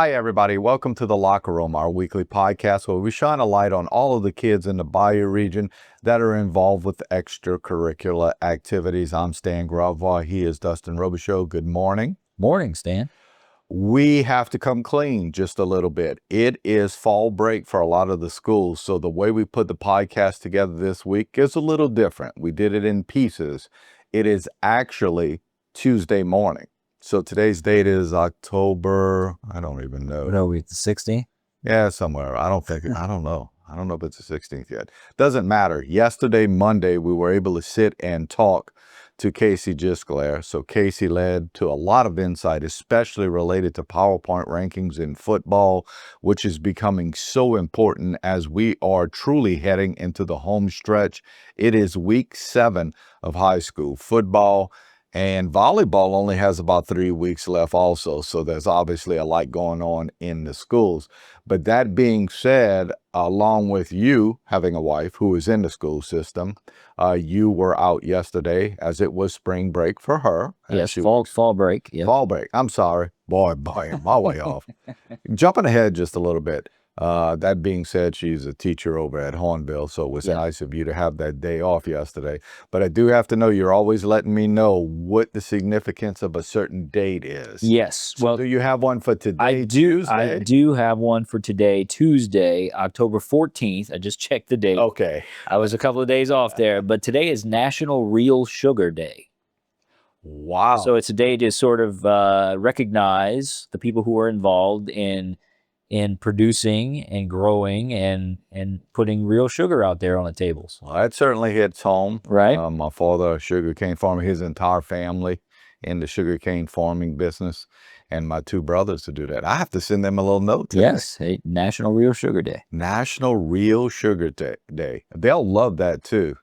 Hi, everybody. Welcome to The Locker Room, our weekly podcast where we shine a light on all of the kids in the Bayou Region that are involved with extracurricular activities. I'm Stan Gravois. He is Dustin Robichaux. Good morning. Morning, Stan. We have to come clean just a little bit. It is fall break for a lot of the schools, so the way we put the podcast together this week is a little different. We did it in pieces. It is actually Tuesday morning. So today's date is October, I don't even know. What are we, the 16th? Yeah, somewhere. I don't know. I don't know if it's the 16th yet. Doesn't matter. Yesterday, Monday, we were able to sit and talk to Casey Gisclair. So Casey led to a lot of insight, especially related to PowerPoint rankings in football, which is becoming so important as we are truly heading into the home stretch. It is week 7 of high school football. And volleyball only has about 3 weeks left also, so there's obviously a lot going on in the schools. But that being said, along with you having a wife who is in the school system, you were out yesterday as it was spring break for her. Yes, fall break. Yep. Fall break. I'm sorry. Boy, I'm my way off. Jumping ahead just a little bit. That being said, she's a teacher over at Hornbill, so it was nice of you to have that day off yesterday. But I do have to know, you're always letting me know what the significance of a certain date is. Yes. So well, do you have one for today, I do have one for today, Tuesday, October 14th. I just checked the date. Okay. I was a couple of days off there, but today is National Real Sugar Day. Wow. So it's a day to sort of recognize the people who are involved in producing and growing and putting real sugar out there on the tables. Well, that certainly hits home. Right. My father, a sugarcane farmer, his entire family in the sugarcane farming business, and my 2 brothers to do that. I have to send them a little note today. Yes, National Real Sugar Day. National Real Sugar Day. They'll love that too,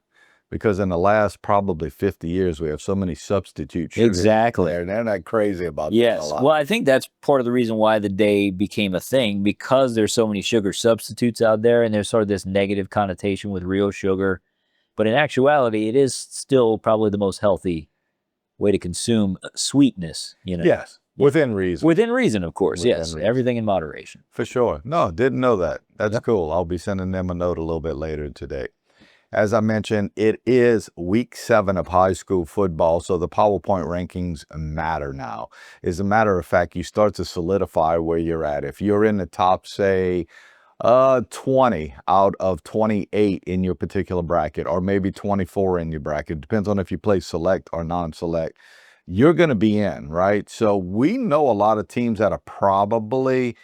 because in the last probably 50 years, we have so many substitute sugars. Exactly. They're not crazy about that Yes. a lot. Well, I think that's part of the reason why the day became a thing, because there's so many sugar substitutes out there, and there's sort of this negative connotation with real sugar. But in actuality, it is still probably the most healthy way to consume sweetness, Yes, within reason. Within reason, of course. Within yes. reason. Everything in moderation. For sure. No, didn't know that. That's cool. I'll be sending them a note a little bit later today. As I mentioned, it is week 7 of high school football, so the PowerPoint rankings matter now. As a matter of fact, you start to solidify where you're at. If you're in the top, say, 20 out of 28 in your particular bracket, or maybe 24 in your bracket, depends on if you play select or non-select, you're going to be in, right? So we know a lot of teams that are probably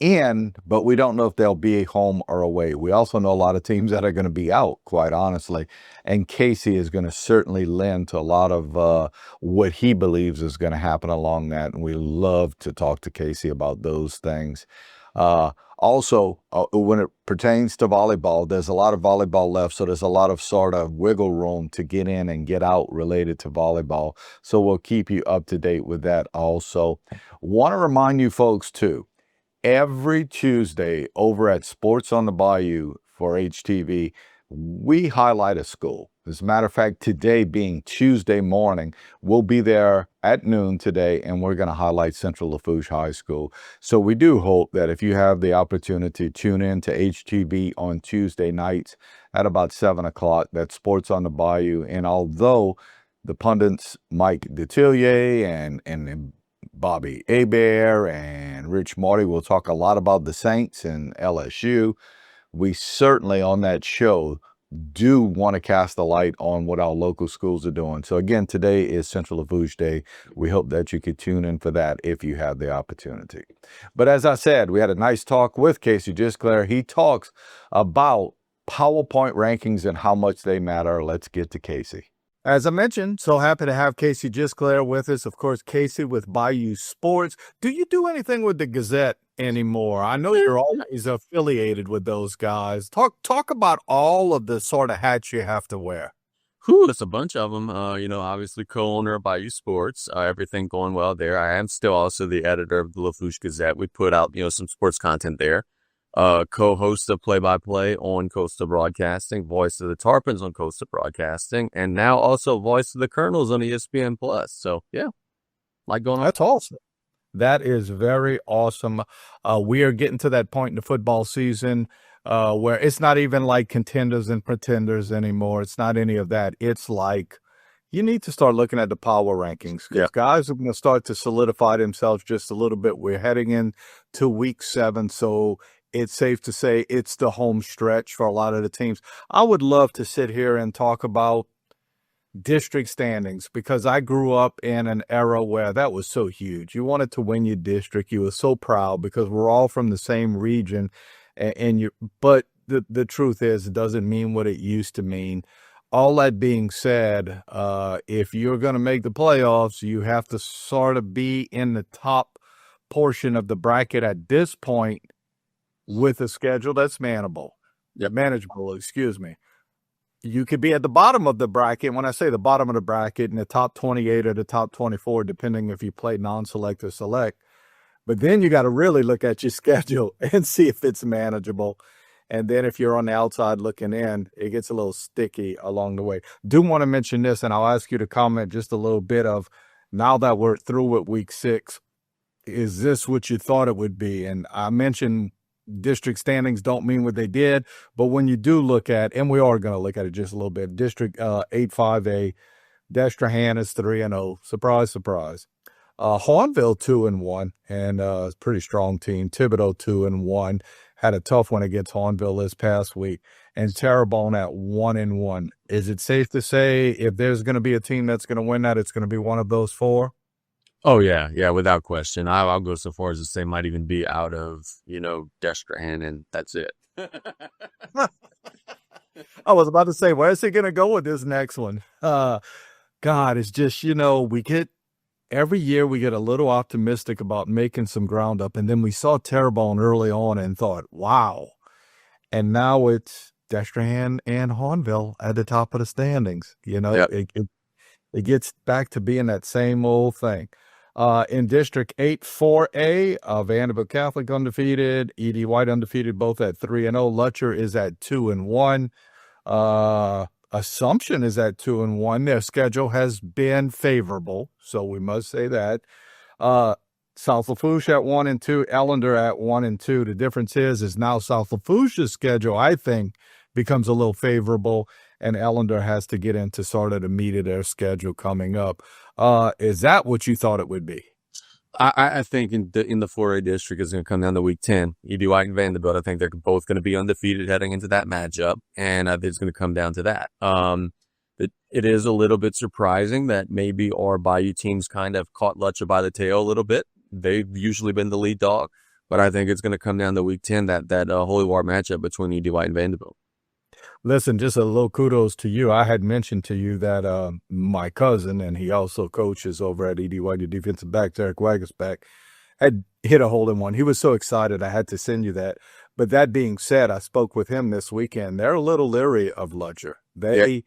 in, but we don't know if they'll be home or away. We also know a lot of teams that are going to be out, quite honestly. And Casey is going to certainly lend to a lot of what he believes is going to happen along that. And we love to talk to Casey about those things. Also, when it pertains to volleyball, there's a lot of volleyball left, so there's a lot of sort of wiggle room to get in and get out related to volleyball. So we'll keep you up to date with that also. Want to remind you folks, too, every Tuesday over at Sports on the Bayou for HTV, we highlight a school. As a matter of fact, today being Tuesday morning, we'll be there at noon today, and we're going to highlight Central Lafourche High School. So we do hope that if you have the opportunity, tune in to HTV on Tuesday nights at about 7 o'clock. That's Sports on the Bayou. And although the pundits Mike Detillier and Bobby Hebert and Rich Marty will talk a lot about the Saints and LSU, we certainly on that show do want to cast a light on what our local schools are doing. So again, today is Central Lafourche Day. We hope that you could tune in for that if you have the opportunity. But as I said, we had a nice talk with Casey Gisclair. He talks about PowerPoint rankings and how much they matter. Let's get to Casey. As I mentioned, so happy to have Casey Gisclair with us. Of course, Casey with Bayou Sports. Do you do anything with the Gazette anymore? I know you're always affiliated with those guys. Talk about all of the sort of hats you have to wear. There's a bunch of them. Obviously co-owner of Bayou Sports. Everything going well there. I am still also the editor of the Lafourche Gazette. We put out, some sports content there. Co-host of Play-by-Play on Coastal Broadcasting, voice of the Tarpons on Coastal Broadcasting, and now also voice of the Colonels on ESPN+. So, yeah, like going on. That's awesome. That is very awesome. We are getting to that point in the football season where it's not even like contenders and pretenders anymore. It's not any of that. It's like you need to start looking at the power rankings Yeah. because guys are going to start to solidify themselves just a little bit. We're heading into week 7, so it's safe to say it's the home stretch for a lot of the teams. I would love to sit here and talk about district standings because I grew up in an era where that was so huge. You wanted to win your district. You were so proud because we're all from the same region, and you. But the truth is, it doesn't mean what it used to mean. All that being said, if you're going to make the playoffs, you have to sort of be in the top portion of the bracket at this point with a schedule that's manageable. Yep. Manageable, excuse me. You could be at the bottom of the bracket. When I say the bottom of the bracket, in the top 28 or the top 24, depending if you play non-select or select. But then you got to really look at your schedule and see if it's manageable. And then if you're on the outside looking in, it gets a little sticky along the way. Do want to mention this, and I'll ask you to comment just a little bit of, now that we're through with week 6, is this what you thought it would be? And I mentioned district standings don't mean what they did, but when you do look at, and we are going to look at it just a little bit, District 8-5A, Destrehan is 3-0. Surprise, surprise. Hornville 2-1, and a pretty strong team. Thibodaux 2-1, had a tough one against Hornville this past week, and Terrebonne at 1-1. Is it safe to say if there's going to be a team that's going to win that, it's going to be one of those 4? Oh yeah, without question. I'll go so far as to say might even be out of Destrehan, and that's it. I was about to say, where is he going to go with this next one? God, it's just every year we get a little optimistic about making some ground up, and then we saw Terrebonne early on and thought, wow. And now it's Destrehan and Hornville at the top of the standings. Yep. It gets back to being that same old thing. In District 8-4A, Vanderbilt Catholic undefeated, E.D. White undefeated, both at 3-0. Lutcher is at 2-1. Assumption is at 2-1. Their schedule has been favorable, so we must say that. South Lafourche at 1-2, Ellender at 1-2. The difference is now South Lafourche's schedule, I think, becomes a little favorable, and Ellender has to get into sort of the meat of their schedule coming up. Is that what you thought it would be? I think in the 4A district is going to come down to week 10. E.D. White and Vanderbilt, I think they're both going to be undefeated heading into that matchup, and it's going to come down to that. It is a little bit surprising that maybe our Bayou teams kind of caught Lutcher by the tail a little bit. They've usually been the lead dog, but I think it's going to come down to week 10, that Holy War matchup between E.D. White and Vanderbilt. Listen, just a little kudos to you. I had mentioned to you that my cousin, and he also coaches over at E.D. White, the defensive back, Eric Wagersback, had hit a hole-in-one. He was so excited I had to send you that. But that being said, I spoke with him this weekend. They're a little leery of Lutcher. He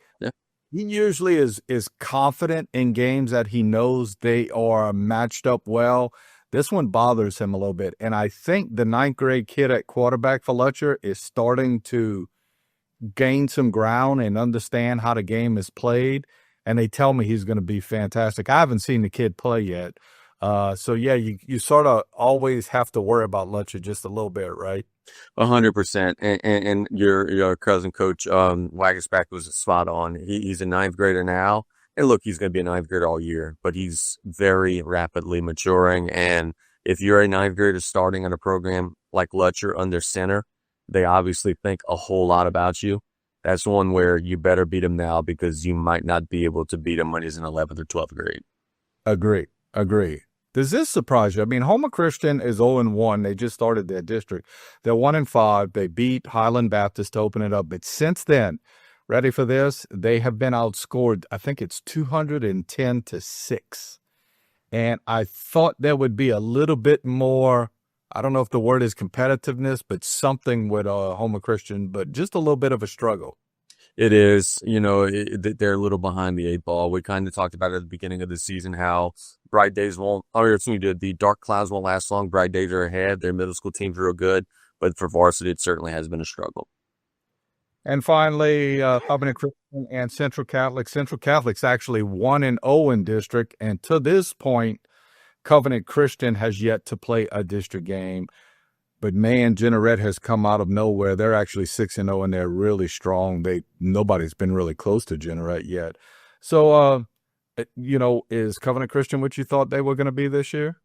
usually is confident in games that he knows they are matched up well. This one bothers him a little bit. And I think the 9th grade kid at quarterback for Lutcher is starting to gain some ground and understand how the game is played, and they tell me he's going to be fantastic. I haven't seen the kid play yet. So yeah, you sort of always have to worry about Lutcher just a little bit, right? 100%. And your cousin coach, Wagersback was spot on. He's a 9th grader now. And look, he's going to be a 9th grader all year, but he's very rapidly maturing. And if you're a 9th grader starting on a program like Lutcher under center, they obviously think a whole lot about you. That's one where you better beat him now because you might not be able to beat him when he's in 11th or 12th grade. Agree. Does this surprise you? I mean, Homer Christian is 0-1. They just started their district. They're 1-5. They beat Highland Baptist to open it up. But since then, ready for this? They have been outscored, I think it's 210-6. And I thought there would be a little bit more, I don't know if the word is competitiveness, but something with Homer Christian, but just a little bit of a struggle. It is, they're a little behind the 8 ball. We kind of talked about it at the beginning of the season, how bright days the dark clouds won't last long. Bright days are ahead. Their middle school team's real good, but for varsity, it certainly has been a struggle. And finally, Covenant Christian and Central Catholic. Central Catholic's actually 1-0 in district, and to this point, Covenant Christian has yet to play a district game. But man, Jeanerette has come out of nowhere. They're actually 6-0 and they're really strong. Nobody's been really close to Jeanerette yet. So, is Covenant Christian what you thought they were going to be this year?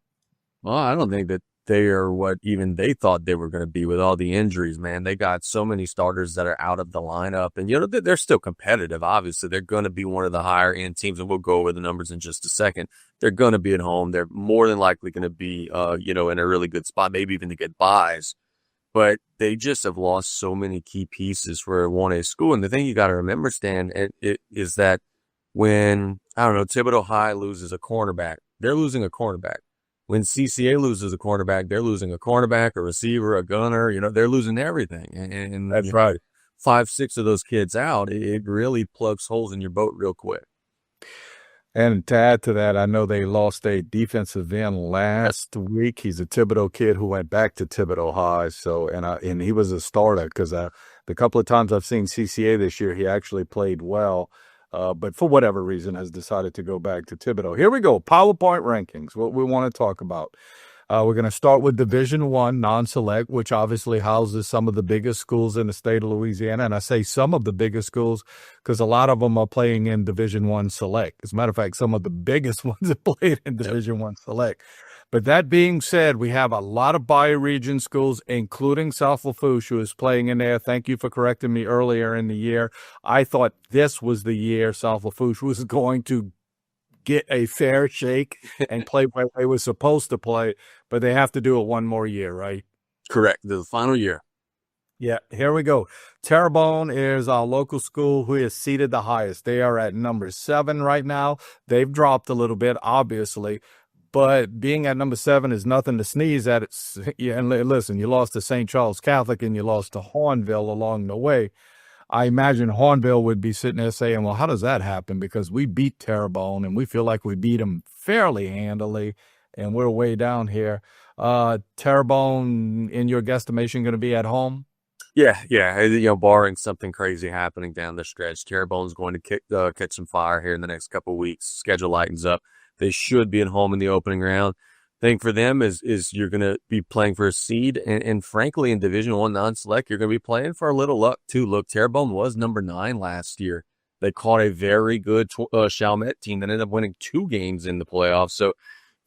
Well, I don't think that they are what even they thought they were going to be with all the injuries, man. They got so many starters that are out of the lineup, and they're still competitive. Obviously, thend going to be one of the higher end teams, and we'll go over the numbers in just a second. They're going to be at home. They're more than likely going to be, in a really good spot, maybe even to get buys. But they just have lost so many key pieces for a 1A school. And the thing you got to remember, Stan, is that when, Thibodeau High loses a cornerback, they're losing a cornerback. When CCA loses a cornerback, they're losing a cornerback, a receiver, a gunner. They're losing everything. And That's right. 5, 6 of those kids out, it really plugs holes in your boat real quick. And to add to that, I know they lost a defensive end last week. He's a Thibodeau kid who went back to Thibodeau High. So, and he was a starter because the couple of times I've seen CCA this year, he actually played well. But for whatever reason has decided to go back to Thibodeau. Here we go. PowerPoint rankings, what we want to talk about. We're going to start with Division I non-select, which obviously houses some of the biggest schools in the state of Louisiana. And I say some of the biggest schools because a lot of them are playing in Division I select. As a matter of fact, some of the biggest ones have played in Division I select. But that being said, we have a lot of Bayou Region schools, including South Lafourche, who is playing in there. Thank you for correcting me earlier in the year. I thought this was the year South Lafourche was going to get a fair shake and play where they were supposed to play, but they have to do it one more year, right? Correct. The final year. Yeah, here we go. Terrebonne is our local school who is seated the highest. They are at number 7 right now. They've dropped a little bit, obviously, but being at number 7 is nothing to sneeze at. And listen, you lost to St. Charles Catholic and you lost to Hornville along the way. I imagine Hornville would be sitting there saying, well, how does that happen? Because we beat Terrebonne and we feel like we beat them fairly handily and we're way down here. Terrebonne, in your guesstimation, going to be at home? Yeah. Barring something crazy happening down the stretch, Terrebonne's going to catch some fire here in the next couple of weeks. Schedule lightens up. They should be at home in the opening round. Thing for them is you're going to be playing for a seed, and frankly, in Division I non-select, you're going to be playing for a little luck too. Look, Terrebonne was number 9 last year. They caught a very good Chalmette team that ended up winning 2 games in the playoffs. So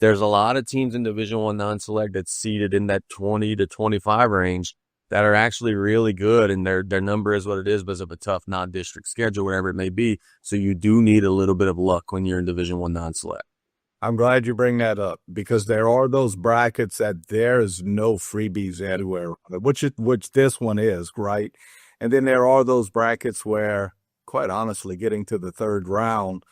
there's a lot of teams in Division I non-select that's seeded in that 20 to 25 range that are actually really good, and their number is what it is because of a tough non-district schedule, wherever it may be. So you do need a little bit of luck when you're in Division I non-select. I'm glad you bring that up because there are those brackets that there's no freebies anywhere, which this one is, right? And then there are those brackets where, quite honestly, getting to the 3rd round,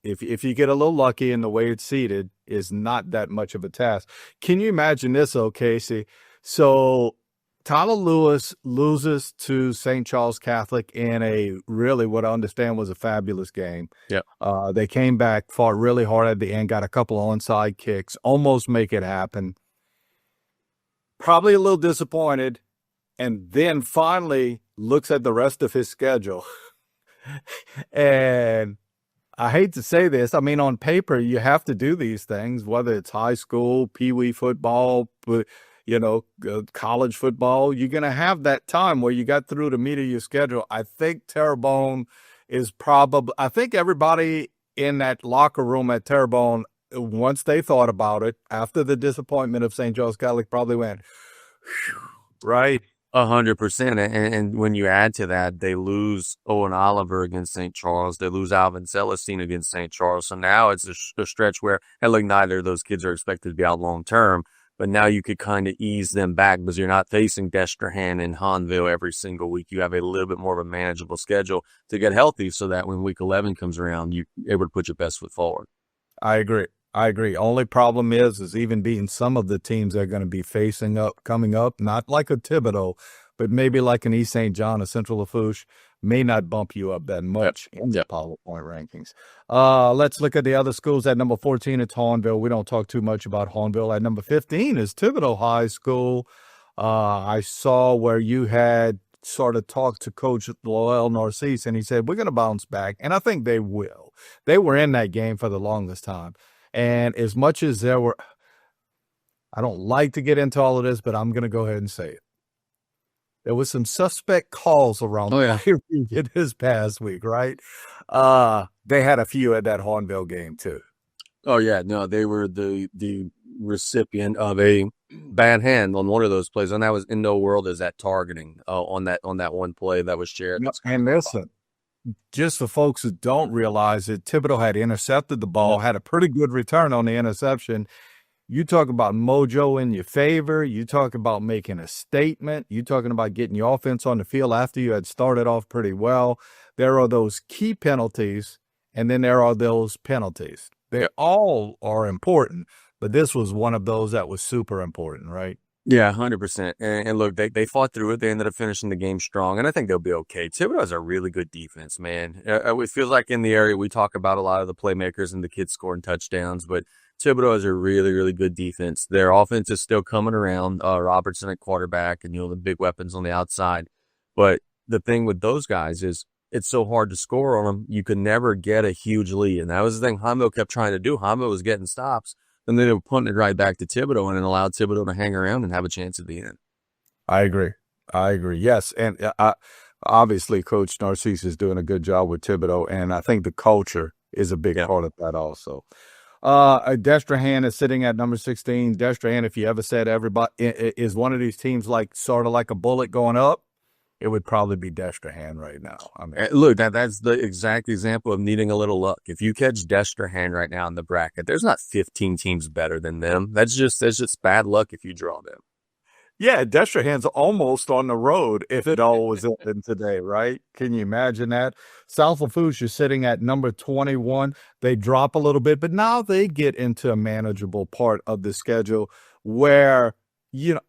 if you get a little lucky in the way it's seated, is not that much of a task. Can you imagine this, Casey? So Tyler Lewis loses to St. Charles Catholic in a really, what I understand was a fabulous game. Yeah. They came back, fought really hard at the end, got a couple of onside kicks, almost make it happen. Probably a little disappointed, and then finally looks at the rest of his schedule. And I hate to say this. I mean, on paper, you have to do these things, whether it's high school, peewee football, college football. You're going to have that time where you got through the meat of your schedule. I think Terrebonne is I think everybody in that locker room at Terrebonne, once they thought about it, after the disappointment of St. Charles Catholic, probably went, right? 100%. And when you add to that, they lose Owen Oliver against St. Charles. They lose Alvin Celestine against St. Charles. So now it's a stretch where, and look, neither of those kids are expected to be out long term. But now you could kind of ease them back because you're not facing Destrehan and Hanville every single week. You have a little bit more of a manageable schedule to get healthy so that when week 11 comes around, you're able to put your best foot forward. I agree. Only problem is even beating some of the teams they're going to be coming up, not like a Thibodeau, but maybe like an East St. John or Central Lafourche, may not bump you up that much in the PowerPoint rankings. Let's look at the other schools. At number 14, it's Hornville. We don't talk too much about Hornville. At number 15 is Thibodeau High School. I saw where you had sort of talked to Coach Loel Narcisse, and he said, we're going to bounce back, and I think they will. They were in that game for the longest time. And as much as there were, I don't like to get into all of this, but I'm going to go ahead and say it. There was some suspect calls around Bayou Region this past week, right? They had a few at that Hornville game too. Oh yeah, no, they were the recipient of a bad hand on one of those plays, and that was in no world is that targeting on that one play that was shared. No, and listen, just for folks who don't realize it, Thibodeau had intercepted the ball, had a pretty good return on the interception. You talk about mojo in your favor. You talk about making a statement. You talking about getting your offense on the field after you had started off pretty well. There are those key penalties, and then there are those penalties. They all are important, but this was one of those that was super important, right? Yeah, 100%. And look, they fought through it. They ended up finishing the game strong, and I think they'll be okay. Thibodeau has a really good defense, man. It feels like in the area we talk about a lot of the playmakers and the kids scoring touchdowns, but Thibodeau has a really, really good defense. Their offense is still coming around. Robertson at quarterback and, the big weapons on the outside. But the thing with those guys is it's so hard to score on them. You could never get a huge lead. And that was the thing Hombo kept trying to do. Hombo was getting stops. And then they were punting it right back to Thibodeau and it allowed Thibodeau to hang around and have a chance at the end. I agree. Yes. And obviously, Coach Narcisse is doing a good job with Thibodeau. And I think the culture is a big part of that also. Destrehan is sitting at number 16. Destrehan, if you ever said everybody is one of these teams like sort of like a bullet going up, it would probably be Destrehan right now. I mean, look, that's the exact example of needing a little luck. If you catch Destrehan right now in the bracket, there's not 15 teams better than them. That's just bad luck if you draw them. Yeah, Destrehan's almost on the road if it all was open today, right? Can you imagine that? South Lafourche is sitting at number 21. They drop a little bit, but now they get into a manageable part of the schedule where,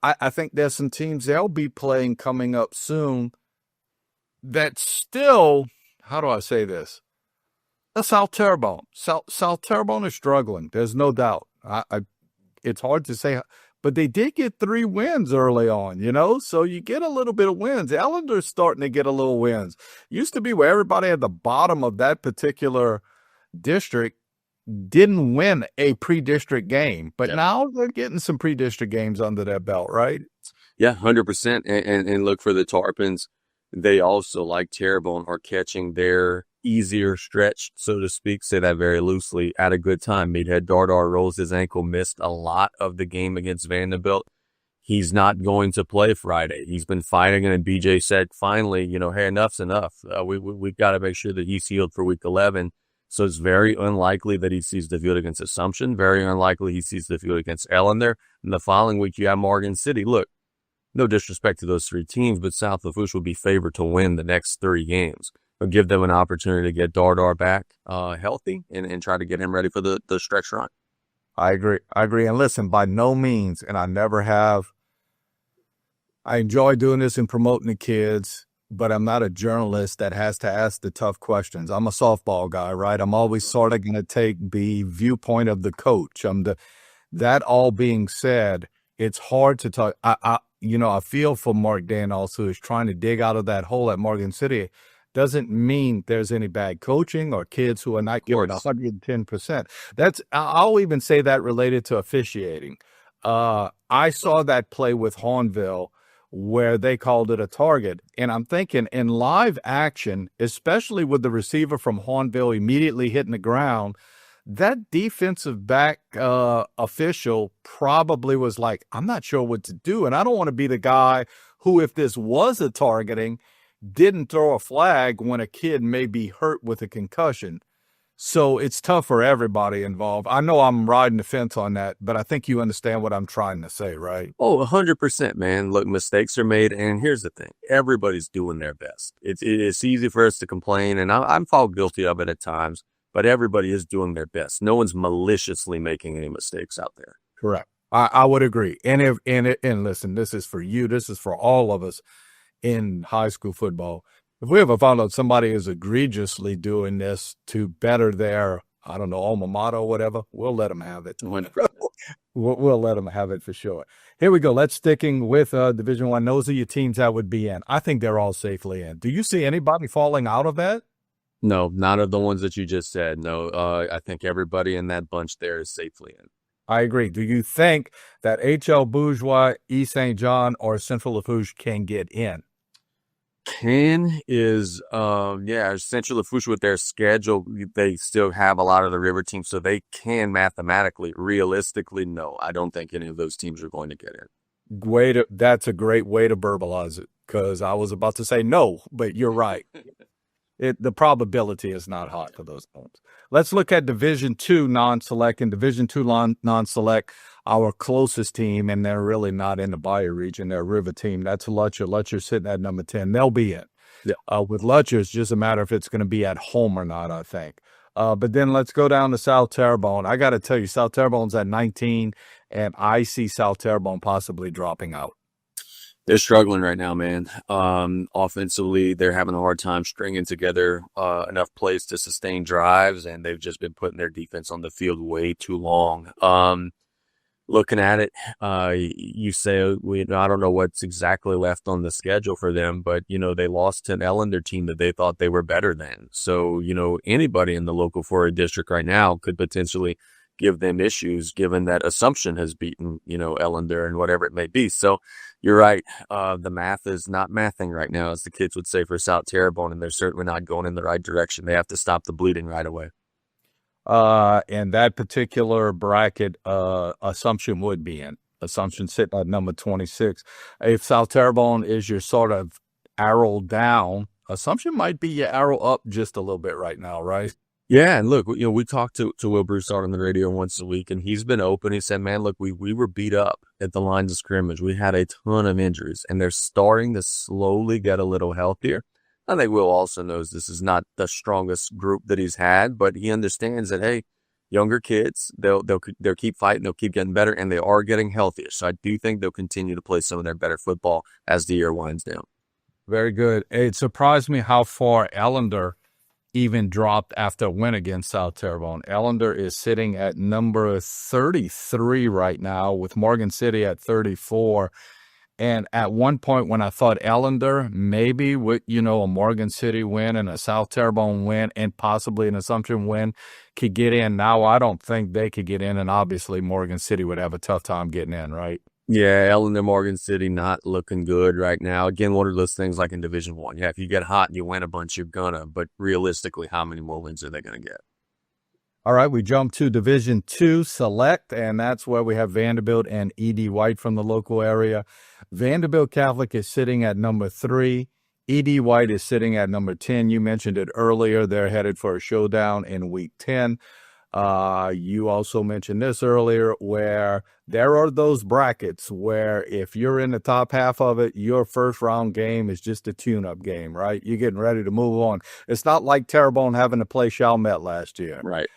I think there's some teams they'll be playing coming up soon that still, how do I say this? South Terrebonne. South Terrebonne is struggling. There's no doubt. It's hard to say. But they did get 3 wins early on, so you get a little bit of wins. Ellender's starting to get a little wins. Used to be where everybody at the bottom of that particular district didn't win a pre-district game. But now they're getting some pre-district games under their belt, right? Yeah, 100%. And look, for the Tarpons, they also, like Terrebonne, are catching their easier stretch, so to speak, say that very loosely, at a good time. Meathead Dardar rolls his ankle, missed a lot of the game against Vanderbilt. He's not going to play Friday. He's been fighting, and BJ said, finally, hey, enough's enough. We've got to make sure that he's healed for week 11. So it's very unlikely that he sees the field against Assumption. Very unlikely he sees the field against Ellender. And the following week, you have Morgan City. Look, no disrespect to those 3 teams, but South Lafourche will be favored to win the next 3 games. It'll give them an opportunity to get Dardar back healthy and try to get him ready for the stretch run. I agree. And listen, by no means, and I never have, I enjoy doing this and promoting the kids, but I'm not a journalist that has to ask the tough questions. I'm a softball guy, right? I'm always sort of going to take the viewpoint of the coach. That all being said, it's hard to talk. I feel for Mark Daniels, who is trying to dig out of that hole at Morgan City. Doesn't mean there's any bad coaching or kids who are not giving 110%. I'll even say that related to officiating. I saw that play with Hornville where they called it a target. And I'm thinking in live action, especially with the receiver from Hornville immediately hitting the ground, that defensive back official probably was like, I'm not sure what to do. And I don't want to be the guy who, if this was a targeting, didn't throw a flag when a kid may be hurt with a concussion. So it's tough for everybody involved. I know I'm riding the fence on that, but I think you understand what I'm trying to say, right? Oh, 100%, man. Look, mistakes are made, and here's the thing. Everybody's doing their best. It's easy for us to complain, and I'm fall guilty of it at times, but everybody is doing their best. No one's maliciously making any mistakes out there. Correct. I would agree. And listen, this is for you. This is for all of us in high school football. If we ever found out somebody is egregiously doing this to better their, alma mater or whatever, we'll let them have it. We'll let them have it for sure. Here we go. Let's sticking with Division I. Those are your teams that would be in. I think they're all safely in. Do you see anybody falling out of that? No, not of the ones that you just said. No, I think everybody in that bunch there is safely in. I agree. Do you think that H.L. Bourgeois, East St. John, or Central Lafourche can get in? Can is, Central Lafourche with their schedule, they still have a lot of the river teams, so they can mathematically, realistically, no. I don't think any of those teams are going to get in. That's a great way to verbalize it, because I was about to say no, but you're right. The probability is not high for those teams. Let's look at Division II non-select. And Division II non-select, our closest team, and they're really not in the Bayou region. They're a river team. That's Lutcher. Lutcher's sitting at number 10. They'll be in. Yeah. With Lutcher, it's just a matter if it's going to be at home or not, I think. But then let's go down to South Terrebonne. I got to tell you, South Terrebonne's at 19, and I see South Terrebonne possibly dropping out. They're struggling right now, man. Offensively, they're having a hard time stringing together enough plays to sustain drives, and they've just been putting their defense on the field way too long. Looking at it, you say, I don't know what's exactly left on the schedule for them, but, they lost to an Ellender team that they thought they were better than. So, anybody in the local 4A district right now could potentially give them issues, given that Assumption has beaten, Ellender and whatever it may be. So you're right. The math is not mathing right now, as the kids would say, for South Terrebonne, and they're certainly not going in the right direction. They have to stop the bleeding right away. And that particular bracket, Assumption would be in. Assumption sitting at number 26. If South Terrebonne is your sort of arrow down, Assumption might be your arrow up just a little bit right now, right? Yeah, and look, we talked to Will Broussard on the radio once a week, and he's been open. He said, man, look, we were beat up at the lines of scrimmage. We had a ton of injuries, and they're starting to slowly get a little healthier. I think Will also knows this is not the strongest group that he's had, but he understands that, hey, younger kids, they'll keep fighting, they'll keep getting better, and they are getting healthier. So I do think they'll continue to play some of their better football as the year winds down. Very good. It surprised me how far Ellender even dropped after a win against South Terrebonne. Ellender is sitting at number 33 right now, with Morgan City at 34. And at one point when I thought Ellender, maybe with, a Morgan City win and a South Terrebonne win and possibly an Assumption win could get in. Now I don't think they could get in, and obviously Morgan City would have a tough time getting in, right? Yeah, Ellender, Morgan City not looking good right now. Again, one of those things like in Division I. Yeah, if you get hot and you win a bunch, you're gonna. But realistically, how many more wins are they going to get? All right, we jump to Division II Select, and that's where we have Vanderbilt and E.D. White from the local area. Vanderbilt Catholic is sitting at number 3. E.D. White is sitting at number 10. You mentioned it earlier. They're headed for a showdown in Week 10. You also mentioned this earlier, where there are those brackets where if you're in the top half of it, your first round game is just a tune-up game, right? You're getting ready to move on. It's not like Terrebonne having to play Chalmette last year. Right.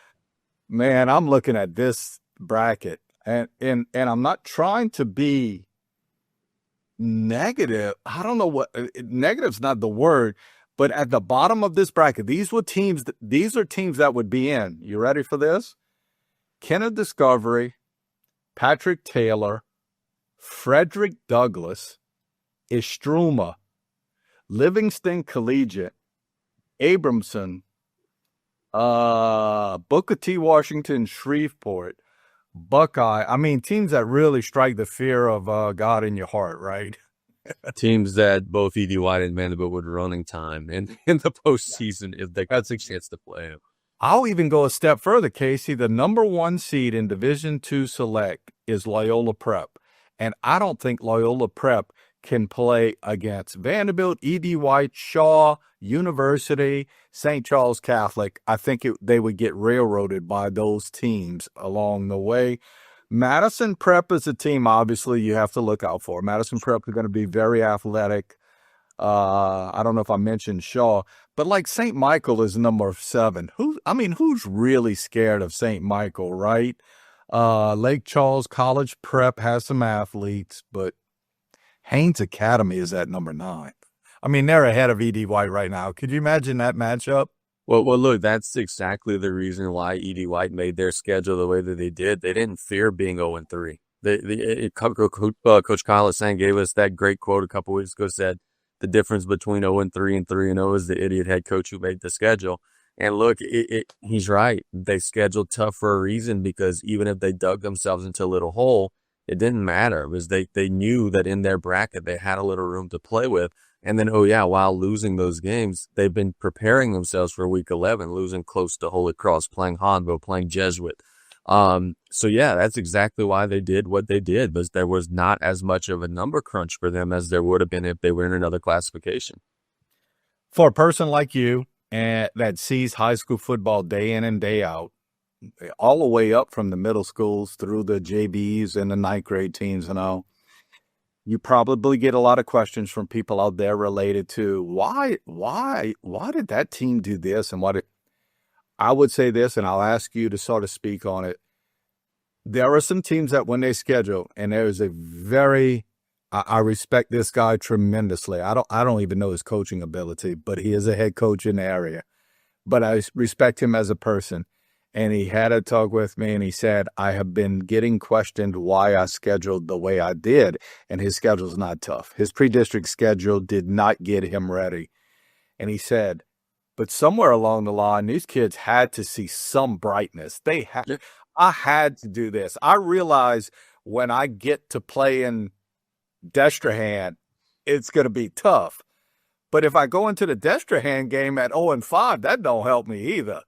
Man, I'm looking at this bracket, and I'm not trying to be negative. I don't know what negative's not the word, but at the bottom of this bracket, these are teams that would be in. You ready for this? Kenner Discovery, Patrick Taylor, Frederick Douglass, Estruma, Livingston Collegiate, Abramson, Booker T. Washington, Shreveport, Buckeye. I mean, teams that really strike the fear of God in your heart, right? Teams that both E.D. White and Vanderbilt would running time in the postseason if they got a chance to play them. I'll even go a step further, Casey. The number 1 seed in Division II Select is Loyola Prep. And I don't think Loyola Prep can play against Vanderbilt, E.D. White, Shaw, University, St. Charles Catholic. I think they would get railroaded by those teams along the way. Madison Prep is a team, obviously, you have to look out for. Madison Prep is going to be very athletic. I don't know if I mentioned Shaw, but like St. Michael is number 7. Who's really scared of St. Michael, right? Lake Charles College Prep has some athletes, but Haynes Academy is at number 9. I mean, they're ahead of E.D. White right now. Could you imagine that matchup? Well, look, that's exactly the reason why E.D. White made their schedule the way that they did. They didn't fear being 0-3. Coach Kyle Sang gave us that great quote a couple weeks ago, said the difference between 0-3 and 3-0 is the idiot head coach who made the schedule. And look, he's right. They scheduled tough for a reason, because even if they dug themselves into a little hole, it didn't matter. It was they knew that in their bracket they had a little room to play with. And then, oh yeah, while losing those games, they've been preparing themselves for week 11, losing close to Holy Cross, playing Honville, playing Jesuit. So yeah, that's exactly why they did what they did, because there was not as much of a number crunch for them as there would have been if they were in another classification. For a person like you and that sees high school football day in and day out, all the way up from the middle schools through the JVs and the ninth grade teams and all, you probably get a lot of questions from people out there related to why did that team do this and I would say this, and I'll ask you to sort of speak on it. There are some teams that when they schedule, and there's a very, I respect this guy tremendously. I don't even know his coaching ability, but he is a head coach in the area. But I respect him as a person. And he had a talk with me, and he said, I have been getting questioned why I scheduled the way I did, and his schedule's not tough. His pre-district schedule did not get him ready. And he said, but somewhere along the line, these kids had to see some brightness. I had to do this. I realize when I get to play in Destrehan, it's going to be tough. But if I go into the Destrehan game at 0-5, that don't help me either.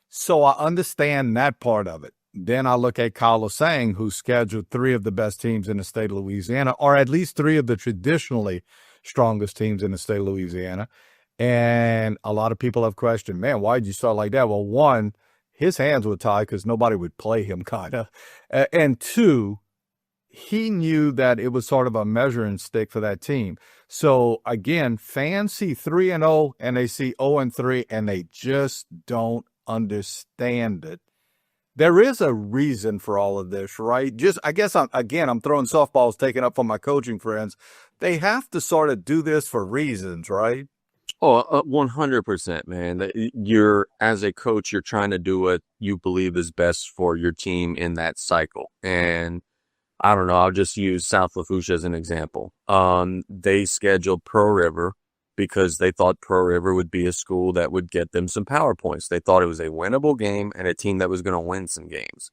So I understand that part of it. Then I look at Kyle Osang, who scheduled 3 of the best teams in the state of Louisiana, or at least 3 of the traditionally strongest teams in the state of Louisiana. And a lot of people have questioned, man, why did you start like that? Well, 1, his hands were tied because nobody would play him, kind of. And 2, he knew that it was sort of a measuring stick for that team. So, again, fans see 3-0 and they see 0-3, and they just don't understand it. There is a reason for all of this, right? I guess I'm throwing softballs taken up from my coaching friends. They have to sort of do this for reasons, right? Oh, 100%, man. You're, as a coach, you're trying to do what you believe is best for your team in that cycle. And I don't know, I'll just use South Lafourche as an example. They scheduled Pearl River because they thought Pearl River would be a school that would get them some power points. They thought it was a winnable game and a team that was going to win some games.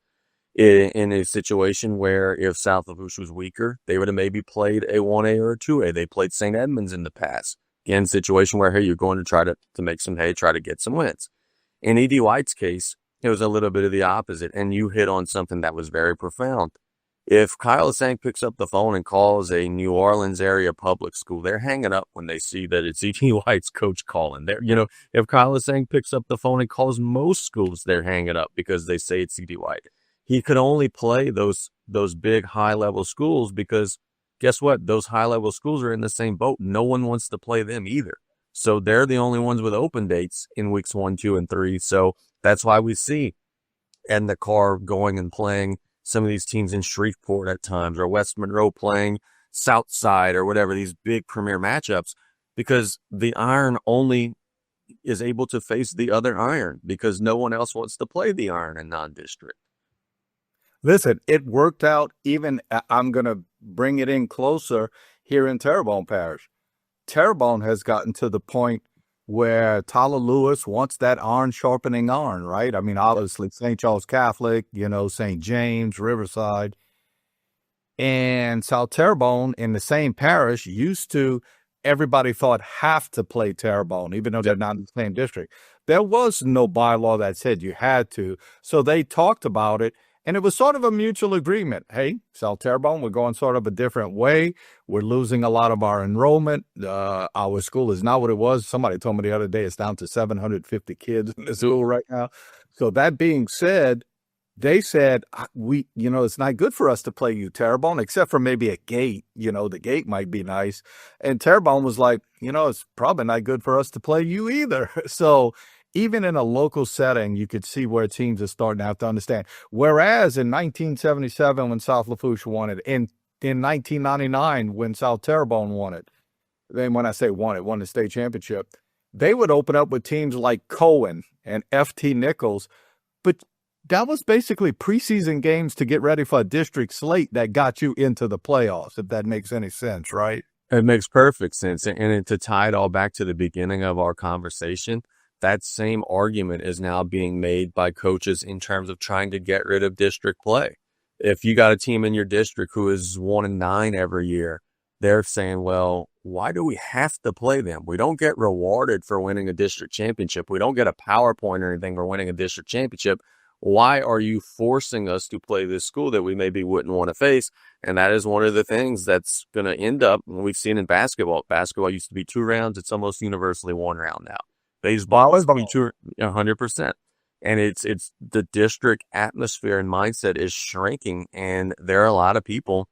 In a situation where if South Lafourche was weaker, they would have maybe played a 1A or a 2A. They played St. Edmunds in the past. Again, situation where, hey, you're going to try to make some hay, try to get some wins. In E.D. White's case, it was a little bit of the opposite, and you hit on something that was very profound. If Kyle Sang picks up the phone and calls a New Orleans area public school, they're hanging up when they see that it's E.D. White's coach calling. If Kyle Sang picks up the phone and calls most schools, they're hanging up because they say it's E.D. White. He could only play those big high-level schools because guess what? Those high-level schools are in the same boat. No one wants to play them either. So they're the only ones with open dates in weeks 1, 2, and 3. So that's why we see Ed Carr going and playing some of these teams in Shreveport at times, or West Monroe playing Southside or whatever, these big premier matchups, because the iron only is able to face the other iron because no one else wants to play the iron in non-district. Listen, it worked out. Even I'm going to bring it in closer here in Terrebonne Parish. Terrebonne has gotten to the point where Tyler Lewis wants that iron sharpening iron, right? I mean, obviously St. Charles Catholic, St. James, Riverside, and South Terrebonne in the same parish used to, everybody thought, have to play Terrebonne, even though they're not in the same district. There was no bylaw that said you had to. So they talked about it. And it was sort of a mutual agreement. Hey, South Terrebonne, we're going sort of a different way. We're losing a lot of our enrollment. Our school is not what it was. Somebody told me the other day it's down to 750 kids in the school right now. So that being said, they said, it's not good for us to play you, Terrebonne, except for maybe a gate. The gate might be nice. And Terrebonne was like, it's probably not good for us to play you either. So even in a local setting, you could see where teams are starting to have to understand. Whereas in 1977, when South Lafourche won it, in 1999, when South Terrebonne won it, then when I say won the state championship, they would open up with teams like Cohen and F.T. Nichols. But that was basically preseason games to get ready for a district slate that got you into the playoffs, if that makes any sense, right? It makes perfect sense. And to tie it all back to the beginning of our conversation, that same argument is now being made by coaches in terms of trying to get rid of district play. If you got a team in your district who is 1-9 every year, they're saying, well, why do we have to play them? We don't get rewarded for winning a district championship. We don't get a PowerPoint or anything for winning a district championship. Why are you forcing us to play this school that we maybe wouldn't want to face? And that is one of the things that's going to end up, we've seen in basketball. Basketball used to be 2 rounds. It's almost universally 1 round now. Baseball is 100%. And it's the district atmosphere and mindset is shrinking. And there are a lot of people,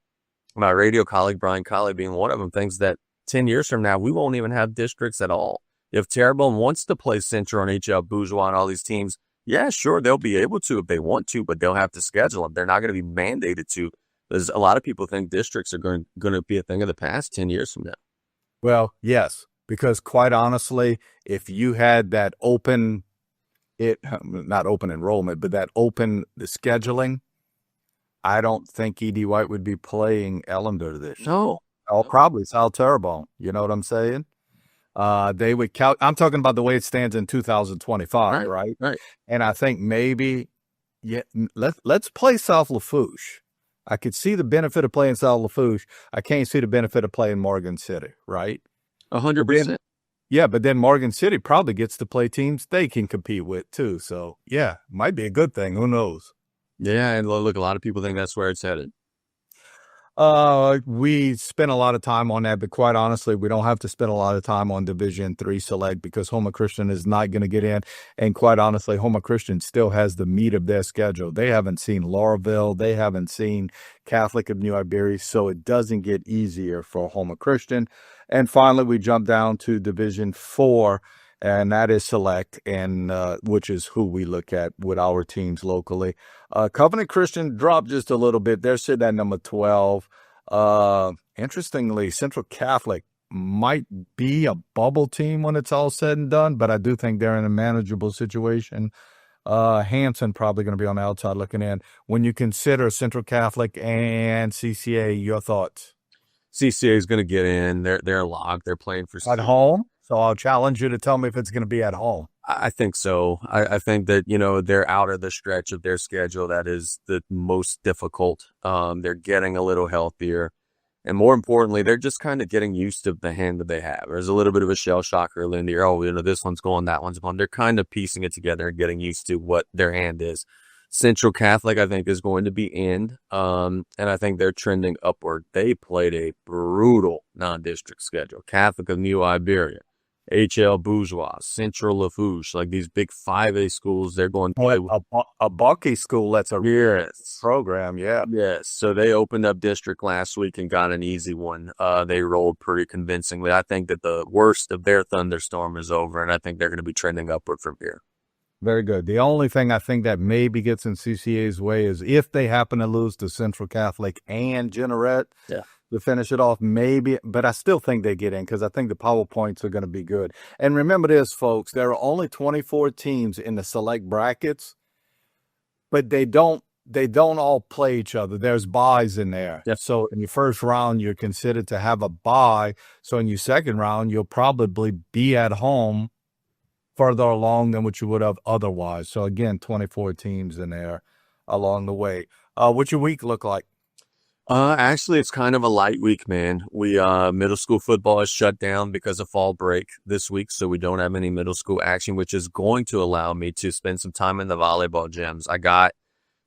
my radio colleague, Brian Colley being one of them, thinks that 10 years from now, we won't even have districts at all. If Terrebonne wants to play Central and HL Bourgeois and all these teams, yeah, sure, they'll be able to if they want to, but they'll have to schedule them. They're not going to be mandated to. Because a lot of people think districts are going to be a thing of the past 10 years from now. Well, yes, because quite honestly, if you had that not open enrollment, but that open the scheduling, I don't think E.D. White would be playing Ellender this year. No. Oh, probably South Terrebonne. You know what I'm saying? They would count. I'm talking about the way it stands in 2025, right? Right. And I think maybe, let's play South Lafourche. I could see the benefit of playing South Lafourche. I can't see the benefit of playing Morgan City, right? 100%. Yeah, but then Morgan City probably gets to play teams they can compete with too. So yeah, might be a good thing. Who knows? Yeah, and look, a lot of people think that's where it's headed. We spent a lot of time on that, but quite honestly, we don't have to spend a lot of time on Division III Select because Houma Christian is not going to get in. And quite honestly, Houma Christian still has the meat of their schedule. They haven't seen Lauraville. They haven't seen Catholic of New Iberia, so it doesn't get easier for Houma Christian. And finally, we jump down to Division IV, and that is Select, and which is who we look at with our teams locally. Covenant Christian dropped just a little bit. They're sitting at number 12. Interestingly, Central Catholic might be a bubble team when it's all said and done, but I do think they're in a manageable situation. Hanson probably going to be on the outside looking in. When you consider Central Catholic and CCA, your thoughts? CCA is going to get in. They're locked. They're playing for at home. So I'll challenge you to tell me if it's going to be at home. I think so. I think that, they're out of the stretch of their schedule that is the most difficult. They're getting a little healthier. And more importantly, they're just kind of getting used to the hand that they have. There's a little bit of a shell shock early in the year. Oh, this one's going, that one's going. They're kind of piecing it together and getting used to what their hand is. Central Catholic, I think, is going to be in. And I think they're trending upward. They played a brutal non-district schedule. Catholic of New Iberia, HL Bourgeois, Central Lafourche, like these big 5A schools, they're going to play a Bucky school. That's a program. Yeah. Yes. So they opened up district last week and got an easy one. They rolled pretty convincingly. I think that the worst of their thunderstorm is over, and I think they're going to be trending upward from here. Very good. The only thing I think that maybe gets in CCA's way is if they happen to lose to Central Catholic and Jeanerette to finish it off, maybe. But I still think they get in because I think the PowerPoints are going to be good. And remember this, folks, there are only 24 teams in the select brackets, but they don't all play each other. There's buys in there. Yep. So in your first round, you're considered to have a bye. So in your second round, you'll probably be at home further along than what you would have otherwise. So again, 24 teams in there along the way. What's your week look like? Actually, it's kind of a light week, man. We middle school football is shut down because of fall break this week, so we don't have any middle school action, which is going to allow me to spend some time in the volleyball gyms. I got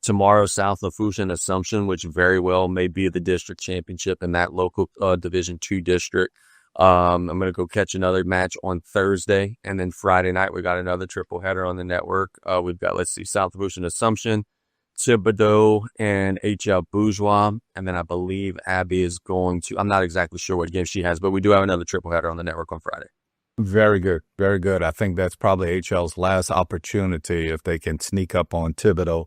tomorrow South Lafourche and Assumption, which very well may be the district championship in that local Division II district. I'm going to go catch another match on Thursday, and then Friday night we got another triple header on the network. We've got, South Lafourche and Assumption, Thibodaux, and HL Bourgeois, and then I believe Abby is going to, I'm not exactly sure what game she has, but we do have another triple header on the network on Friday. Very good. Very good. I think that's probably HL's last opportunity if they can sneak up on Thibodaux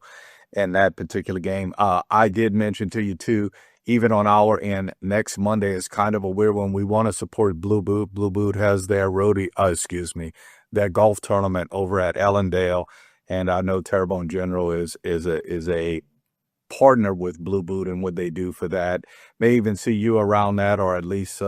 in that particular game. I did mention to you too, even on our end, next Monday is kind of a weird one. We want to support Blue Boot. Blue Boot has their their golf tournament over at Ellendale. And I know Terrebonne General is a partner with Blue Boot and what they do for that. May even see you around that, or at least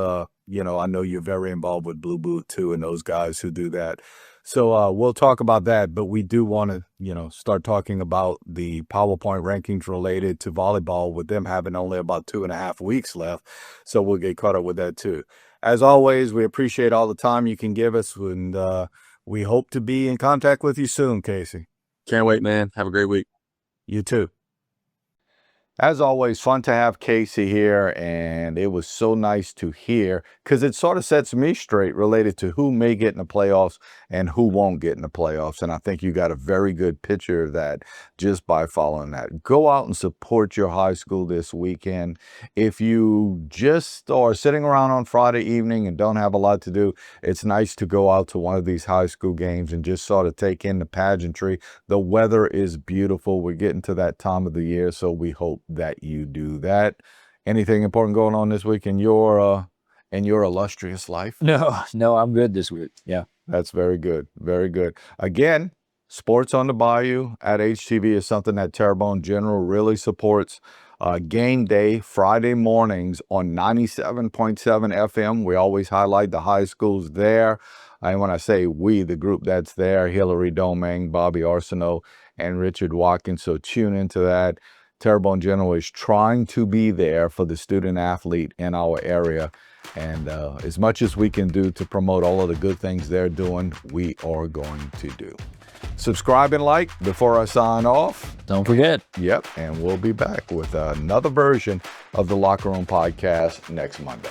I know you're very involved with Blue Boot too, and those guys who do that. So we'll talk about that, but we do want to, start talking about the PowerPoint rankings related to volleyball with them having only about 2.5 weeks left. So we'll get caught up with that too. As always, we appreciate all the time you can give us, and we hope to be in contact with you soon, Casey. Can't wait, man. Have a great week. You too. As always, fun to have Casey here, and it was so nice to hear because it sort of sets me straight related to who may get in the playoffs and who won't get in the playoffs. And I think you got a very good picture of that just by following that. Go out and support your high school this weekend. If you just are sitting around on Friday evening and don't have a lot to do, it's nice to go out to one of these high school games and just sort of take in the pageantry. The weather is beautiful. We're getting to that time of the year, so we hope that you do that. Anything important going on this week in your illustrious life? No, I'm good this week. Yeah. That's very good. Very good. Again, Sports on the Bayou at HTV is something that Terrebonne General really supports. Game day Friday mornings on 97.7 FM. We always highlight the high schools there. And when I say we, the group that's there, Hillary Domingue, Bobby Arsenault, and Richard Watkins. So tune into that. Terrebonne General is trying to be there for the student athlete in our area. And as much as we can do to promote all of the good things they're doing, we are going to do. Subscribe and like before I sign off. Don't forget. Yep. And we'll be back with another version of the Locker Room Podcast next Monday.